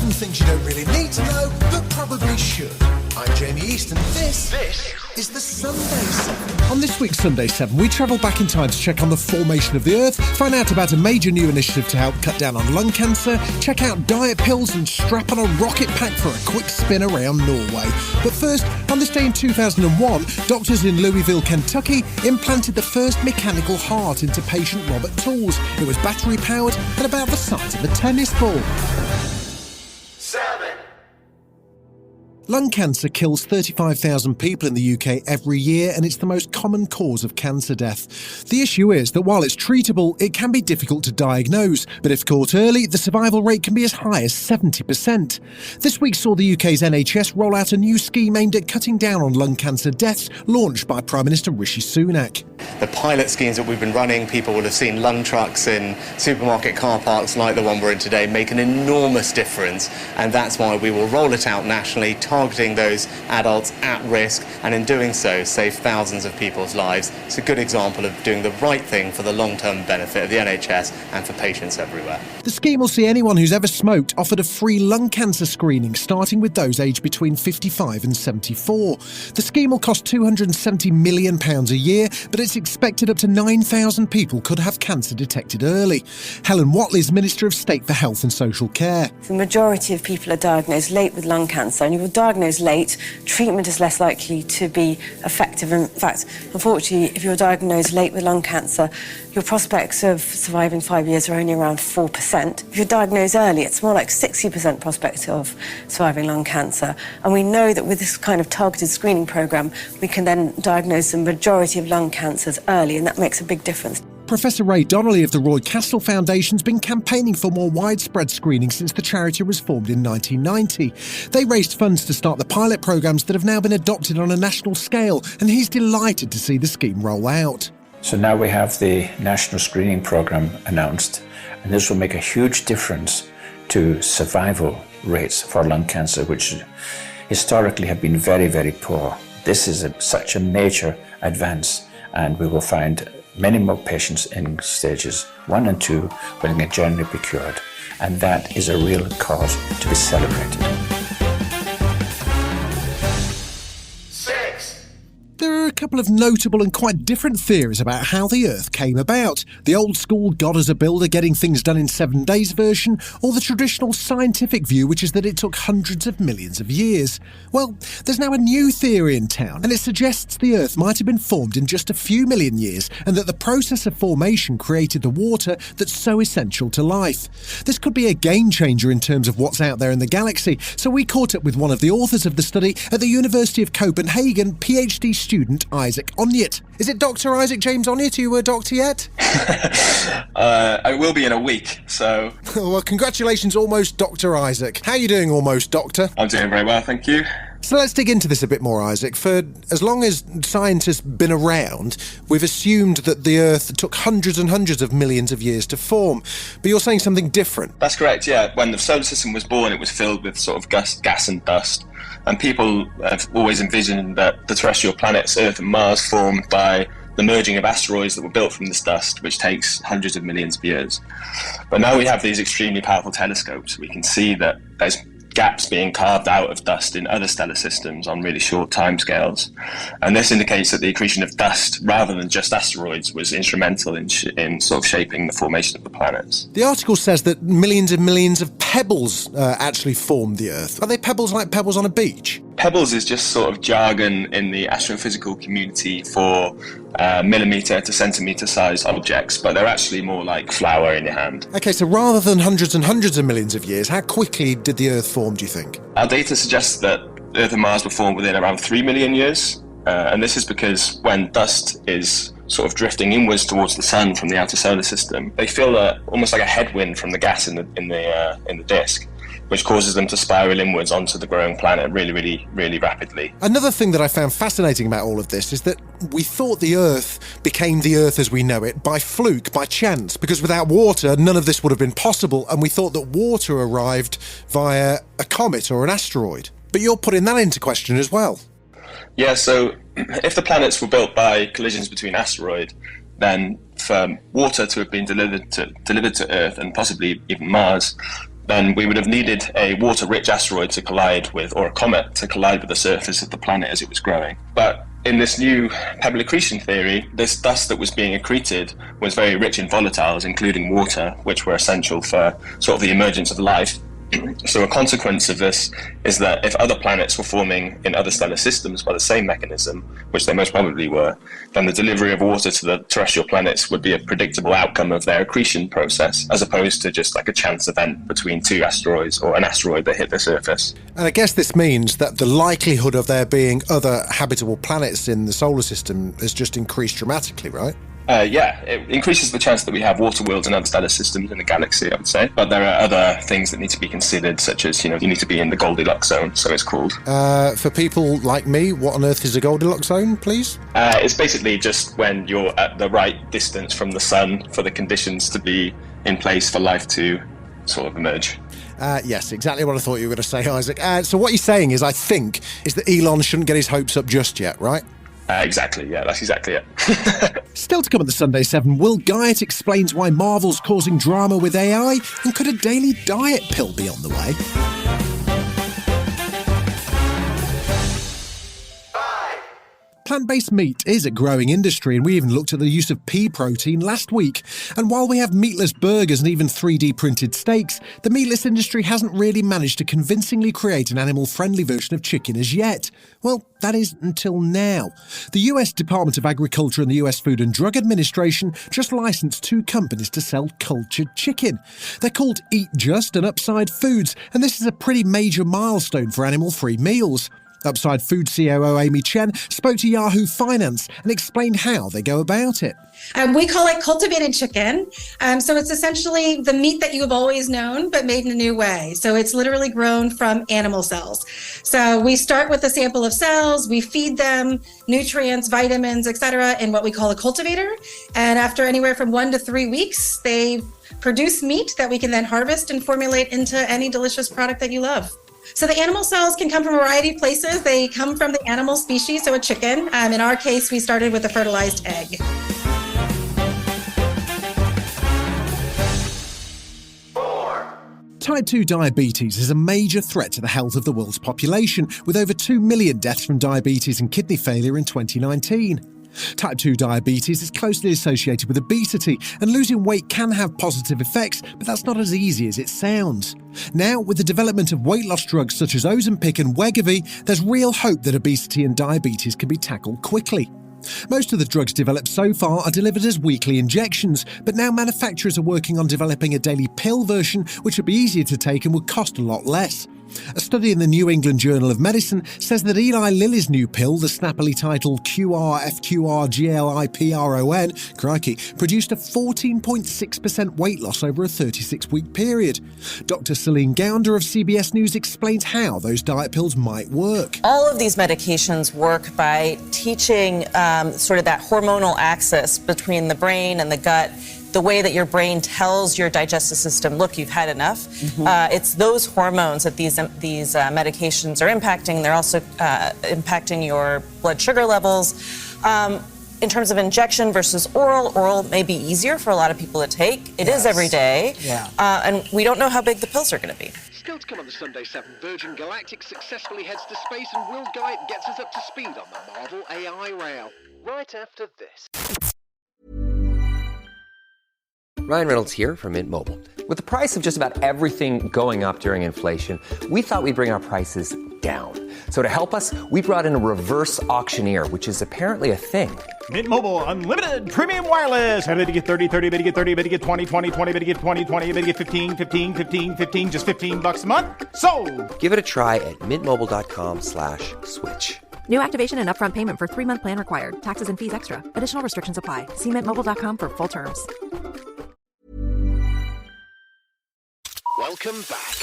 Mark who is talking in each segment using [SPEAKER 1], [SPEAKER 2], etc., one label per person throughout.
[SPEAKER 1] Some things you don't really need to know, but probably should. I'm Jamie East, and this is the Sunday 7.
[SPEAKER 2] On this week's Sunday 7, we travel back in time to check on the formation of the Earth, find out about a major new initiative to help cut down on lung cancer, check out diet pills and strap on a rocket pack for a quick spin around Norway. But first, on this day in 2001, doctors in Louisville, Kentucky implanted the first mechanical heart into patient Robert Tools. It was battery-powered and about the size of a tennis ball.
[SPEAKER 1] 7.
[SPEAKER 2] Lung cancer kills 35,000 people in the UK every year, and it's the most common cause of cancer death. The issue is that while it's treatable, it can be difficult to diagnose, but if caught early, the survival rate can be as high as 70%. This week saw the UK's NHS roll out a new scheme aimed at cutting down on lung cancer deaths, launched by Prime Minister Rishi Sunak.
[SPEAKER 3] The pilot schemes that we've been running, people will have seen lung trucks in supermarket car parks like the one we're in today make an enormous difference, and that's why we will roll it out nationally, targeting those adults at risk, and in doing so save thousands of people's lives. It's a good example of doing the right thing for the long-term benefit of the NHS and for patients everywhere.
[SPEAKER 2] The scheme will see anyone who's ever smoked offered a free lung cancer screening, starting with those aged between 55 and 74. The scheme will cost £270 million a year, but it's expected up to 9,000 people could have cancer detected early. Helen Whatley is Minister of State for Health and Social Care.
[SPEAKER 4] The majority of people are diagnosed late with lung cancer, and if you're diagnosed late, treatment is less likely to be effective. In fact, unfortunately, if you're diagnosed late with lung cancer, your prospects of surviving 5 years are only around 4%. If you're diagnosed early, it's more like 60% prospect of surviving lung cancer. And we know that with this kind of targeted screening programme, we can then diagnose the majority of lung cancers early, and that makes a big difference.
[SPEAKER 2] Professor Ray Donnelly of the Roy Castle Foundation's been campaigning for more widespread screening since the charity was formed in 1990. They raised funds to start the pilot programmes that have now been adopted on a national scale, and he's delighted to see the scheme roll out.
[SPEAKER 5] So now we have the national screening programme announced, and this will make a huge difference to survival rates for lung cancer, which historically have been very, very poor. This is such a major advance, and we will find many more patients in stages 1 and 2 will can generally be cured, and that is a real cause to be celebrated.
[SPEAKER 1] 6.
[SPEAKER 2] There are a couple of notable and quite different theories about how the Earth came about. The old school God as a builder getting things done in 7 days version, or the traditional scientific view, which is that it took hundreds of millions of years. Well, there's now a new theory in town, and it suggests the Earth might have been formed in just a few million years, and that the process of formation created the water that's so essential to life. This could be a game changer in terms of what's out there in the galaxy, so we caught up with one of the authors of the study at the University of Copenhagen, PhD student Isaac Onyet. Is it Dr. Isaac James Onyet? Are you a doctor yet?
[SPEAKER 6] I will be in a week, so...
[SPEAKER 2] Well, congratulations, almost Dr. Isaac. How are you doing, almost doctor?
[SPEAKER 6] I'm doing very well, thank you.
[SPEAKER 2] So let's dig into this a bit more, Isaac. For as long as science has been around, we've assumed that the Earth took hundreds and hundreds of millions of years to form. But you're saying something different.
[SPEAKER 6] That's correct, yeah. When the solar system was born, it was filled with sort of gas and dust. And people have always envisioned that the terrestrial planets Earth and Mars formed by the merging of asteroids that were built from this dust, which takes hundreds of millions of years. But now we have these extremely powerful telescopes. We can see that there's gaps being carved out of dust in other stellar systems on really short timescales. And this indicates that the accretion of dust, rather than just asteroids, was instrumental in sort of shaping the formation of the planets.
[SPEAKER 2] The article says that millions and millions of pebbles actually formed the Earth. Are they pebbles like pebbles on a beach?
[SPEAKER 6] Pebbles is just sort of jargon in the astrophysical community for millimetre to centimetre sized objects, but they're actually more like flour in your hand.
[SPEAKER 2] Okay, so rather than hundreds and hundreds of millions of years, how quickly did the Earth form, do you think?
[SPEAKER 6] Our data suggests that Earth and Mars were formed within around 3 million years, and this is because when dust is sort of drifting inwards towards the sun from the outer solar system, they feel almost like a headwind from the gas in the disk, which causes them to spiral inwards onto the growing planet really rapidly.
[SPEAKER 2] Another thing that I found fascinating about all of this is that we thought the Earth became the Earth as we know it by fluke, by chance, because without water, none of this would have been possible, and we thought that water arrived via a comet or an asteroid. But you're putting that into question as well.
[SPEAKER 6] Yeah, so if the planets were built by collisions between asteroids, then for water to have been delivered to Earth and possibly even Mars, then we would have needed a water-rich asteroid to collide with, or a comet to collide with the surface of the planet as it was growing. But in this new pebble accretion theory, this dust that was being accreted was very rich in volatiles, including water, which were essential for sort of the emergence of life. So a consequence of this is that if other planets were forming in other stellar systems by the same mechanism, which they most probably were, then the delivery of water to the terrestrial planets would be a predictable outcome of their accretion process, as opposed to just like a chance event between two asteroids or an asteroid that hit the surface.
[SPEAKER 2] And I guess this means that the likelihood of there being other habitable planets in the solar system has just increased dramatically, right?
[SPEAKER 6] Yeah, it increases the chance that we have water worlds and other stellar systems in the galaxy, I would say. But there are other things that need to be considered, such as, you need to be in the Goldilocks zone, so it's called.
[SPEAKER 2] For people like me, what on earth is a Goldilocks zone, please?
[SPEAKER 6] It's basically just when you're at the right distance from the sun for the conditions to be in place for life to sort of emerge.
[SPEAKER 2] Yes, exactly what I thought you were going to say, Isaac. So what you're saying is, I think, is that Elon shouldn't get his hopes up just yet, right?
[SPEAKER 6] Exactly, yeah, that's exactly it.
[SPEAKER 2] Still to come at the Sunday 7, Will Guyatt explains why Marvel's causing drama with AI, and could a daily diet pill be on the way? Plant-based meat is a growing industry, and we even looked at the use of pea protein last week. And while we have meatless burgers and even 3D printed steaks, the meatless industry hasn't really managed to convincingly create an animal-friendly version of chicken as yet. Well, that is until now. The US Department of Agriculture and the US Food and Drug Administration just licensed 2 companies to sell cultured chicken. They're called Eat Just and Upside Foods, and this is a pretty major milestone for animal-free meals. Upside Food COO Amy Chen spoke to Yahoo Finance and explained how they go about it.
[SPEAKER 7] We call it cultivated chicken. So it's essentially the meat that you have always known, but made in a new way. So it's literally grown from animal cells. So we start with a sample of cells, we feed them nutrients, vitamins, etc., in what we call a cultivator. And after anywhere from 1 to 3 weeks, they produce meat that we can then harvest and formulate into any delicious product that you love. So the animal cells can come from a variety of places. They come from the animal species, so a chicken. In our case, we started with a fertilized egg.
[SPEAKER 2] Type 2 diabetes is a major threat to the health of the world's population, with over 2 million deaths from diabetes and kidney failure in 2019. Type 2 diabetes is closely associated with obesity, and losing weight can have positive effects, but that's not as easy as it sounds. Now, with the development of weight loss drugs such as Ozempic and Wegovy, there's real hope that obesity and diabetes can be tackled quickly. Most of the drugs developed so far are delivered as weekly injections, but now manufacturers are working on developing a daily pill version which would be easier to take and would cost a lot less. A study in the New England Journal of Medicine says that Eli Lilly's new pill, the snappily titled QRFQRGLIPRON, crikey, produced a 14.6% weight loss over a 36-week period. Dr. Celine Gounder of CBS News explains how those diet pills might work.
[SPEAKER 8] All of these medications work by teaching sort of that hormonal axis between the brain and the gut, the way that your brain tells your digestive system, look, you've had enough. It's those hormones that these medications are impacting. They're also impacting your blood sugar levels. In terms of injection versus oral may be easier for a lot of people to take. It is every day. And we don't know how big the pills are going to be.
[SPEAKER 9] Still to come on the Sunday 7, Virgin Galactic successfully heads to space and Will Guyatt gets us up to speed on the Marvel AI rail. Right after this.
[SPEAKER 10] Ryan Reynolds here from Mint Mobile. With the price of just about everything going up during inflation, we thought we'd bring our prices down. So to help us, we brought in a reverse auctioneer, which is apparently a thing.
[SPEAKER 11] Mint Mobile Unlimited Premium Wireless. How to get 30, 30, bit to get 30, bit to get 20, 20, 20, bit to get 20, 20, bit to get 15, 15, 15, 15, just $15 a month? Sold!
[SPEAKER 10] Give it a try at mintmobile.com/switch.
[SPEAKER 12] New activation and upfront payment for 3-month plan required. Taxes and fees extra. Additional restrictions apply. See mintmobile.com for full terms.
[SPEAKER 9] Welcome back.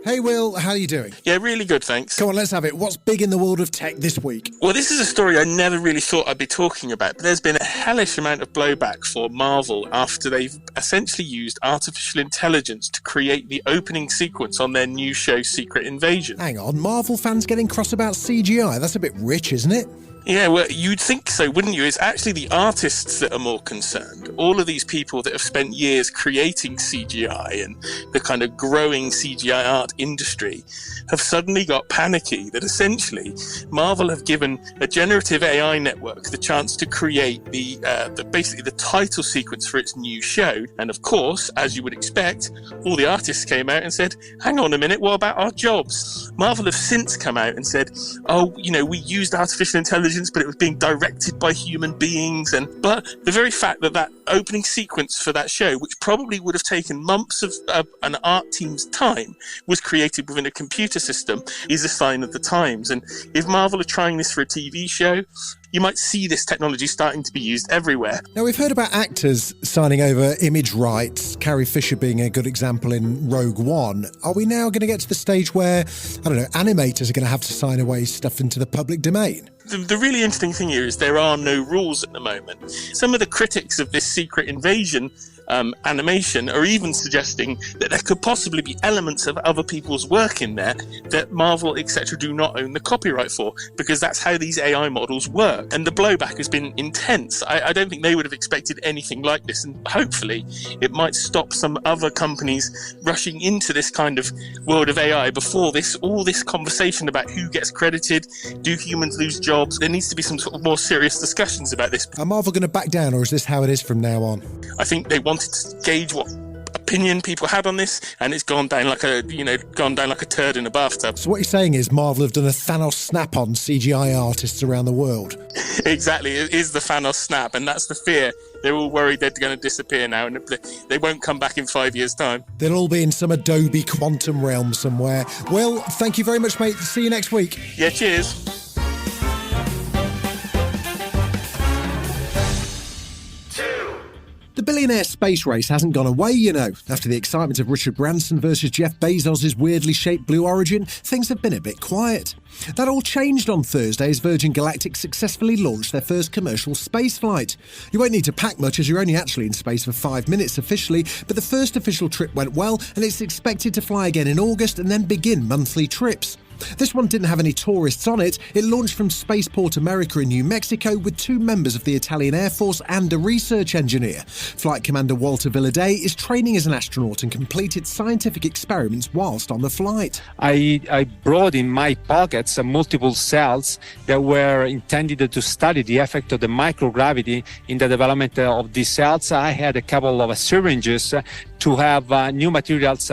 [SPEAKER 2] Hey Will, how are you doing?
[SPEAKER 13] Yeah, really good, thanks.
[SPEAKER 2] Come on, let's have it. What's big in the world of tech this week?
[SPEAKER 13] Well, this is a story I never really thought I'd be talking about, but there's been a hellish amount of blowback for Marvel after they've essentially used artificial intelligence to create the opening sequence on their new show Secret Invasion.
[SPEAKER 2] Hang on, Marvel fans getting cross about CGI? That's a bit rich, isn't it?
[SPEAKER 13] Yeah, well, you'd think so, wouldn't you? It's actually the artists that are more concerned. All of these people that have spent years creating CGI and the kind of growing CGI art industry have suddenly got panicky that essentially Marvel have given a generative AI network the chance to create basically the title sequence for its new show. And of course, as you would expect, all the artists came out and said, hang on a minute, what about our jobs? Marvel have since come out and said, oh, we used artificial intelligence, but it was being directed by human beings. But the very fact that opening sequence for that show, which probably would have taken months of an art team's time, was created within a computer system is a sign of the times. And if Marvel are trying this for a TV show, you might see this technology starting to be used everywhere.
[SPEAKER 2] Now, we've heard about actors signing over image rights, Carrie Fisher being a good example in Rogue One. Are we now going to get to the stage where, animators are going to have to sign away stuff into the public domain?
[SPEAKER 13] The really interesting thing here is there are no rules at the moment. Some of the critics of this Secret Invasion animation are even suggesting that there could possibly be elements of other people's work in there that Marvel, etc., do not own the copyright for, because that's how these AI models work. And the blowback has been intense. I don't think they would have expected anything like this, and hopefully it might stop some other companies rushing into this kind of world of AI before all this conversation about who gets credited, do humans lose jobs. There needs to be some sort of more serious discussions about this.
[SPEAKER 2] Are Marvel going to back down, or is this how it is from now on?
[SPEAKER 13] I think they wanted to gauge what opinion people had on this, and it's gone down like a turd in a bathtub.
[SPEAKER 2] So what you're saying is Marvel have done a Thanos snap on CGI artists around the world?
[SPEAKER 13] Exactly, it is the Thanos snap, and that's the fear. They're all worried they're going to disappear now, and they won't come back in 5 years' time.
[SPEAKER 2] They'll all be in some Adobe quantum realm somewhere. Well, thank you very much, mate. See you next week.
[SPEAKER 13] Yeah, cheers.
[SPEAKER 2] The billionaire space race hasn't gone away, After the excitement of Richard Branson versus Jeff Bezos' weirdly shaped Blue Origin, things have been a bit quiet. That all changed on Thursday as Virgin Galactic successfully launched their first commercial space flight. You won't need to pack much as you're only actually in space for 5 minutes officially, but the first official trip went well and it's expected to fly again in August and then begin monthly trips. This one didn't have any tourists on it. It launched from Spaceport America in New Mexico with 2 members of the Italian Air Force and a research engineer. Flight Commander Walter Villadei is training as an astronaut and completed scientific experiments whilst on the flight.
[SPEAKER 14] I brought in my pockets multiple cells that were intended to study the effect of the microgravity in the development of these cells. I had a couple of syringes to have new materials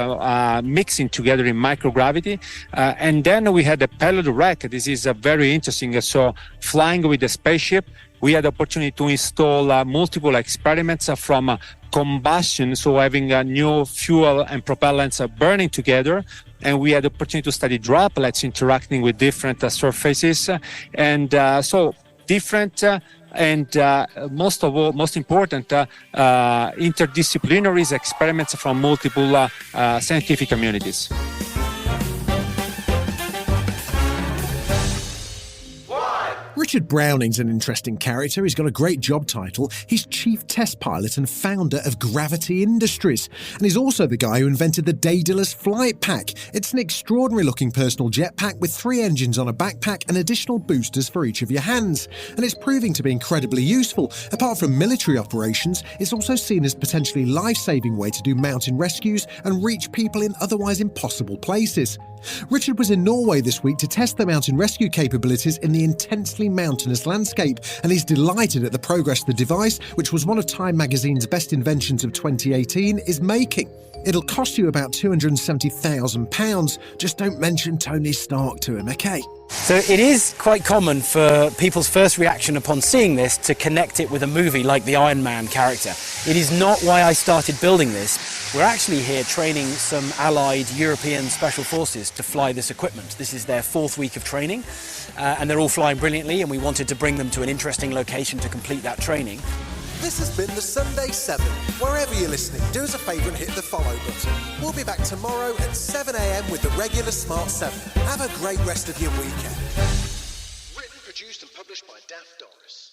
[SPEAKER 14] mixing together in microgravity. And then we had a pellet rack. This is very interesting. So flying with the spaceship, we had the opportunity to install multiple experiments from combustion, so having new fuel and propellants burning together. And we had the opportunity to study droplets interacting with different surfaces. And so different and most important, interdisciplinary experiments from multiple scientific communities.
[SPEAKER 2] Richard Browning's an interesting character. He's got a great job title. He's Chief Test Pilot and founder of Gravity Industries. And he's also the guy who invented the Daedalus Flight Pack. It's an extraordinary looking personal jetpack with 3 engines on a backpack and additional boosters for each of your hands. And it's proving to be incredibly useful. Apart from military operations, it's also seen as potentially life-saving way to do mountain rescues and reach people in otherwise impossible places. Richard was in Norway this week to test the mountain rescue capabilities in the intensely mountainous landscape, and he's delighted at the progress the device, which was one of Time magazine's best inventions of 2018, is making. It'll cost you about £270,000. Just don't mention Tony Stark to him, okay?
[SPEAKER 15] So it is quite common for people's first reaction upon seeing this to connect it with a movie like the Iron Man character. It is not why I started building this. We're actually here training some allied European special forces to fly this equipment. This is their 4th week of training, and they're all flying brilliantly, and we wanted to bring them to an interesting location to complete that training.
[SPEAKER 1] This has been the Sunday 7. Wherever you're listening, do us a favour and hit the follow button. We'll be back tomorrow at 7 a.m. with the regular Smart 7. Have a great rest of your weekend.
[SPEAKER 9] Written, produced and published by Daft Doris.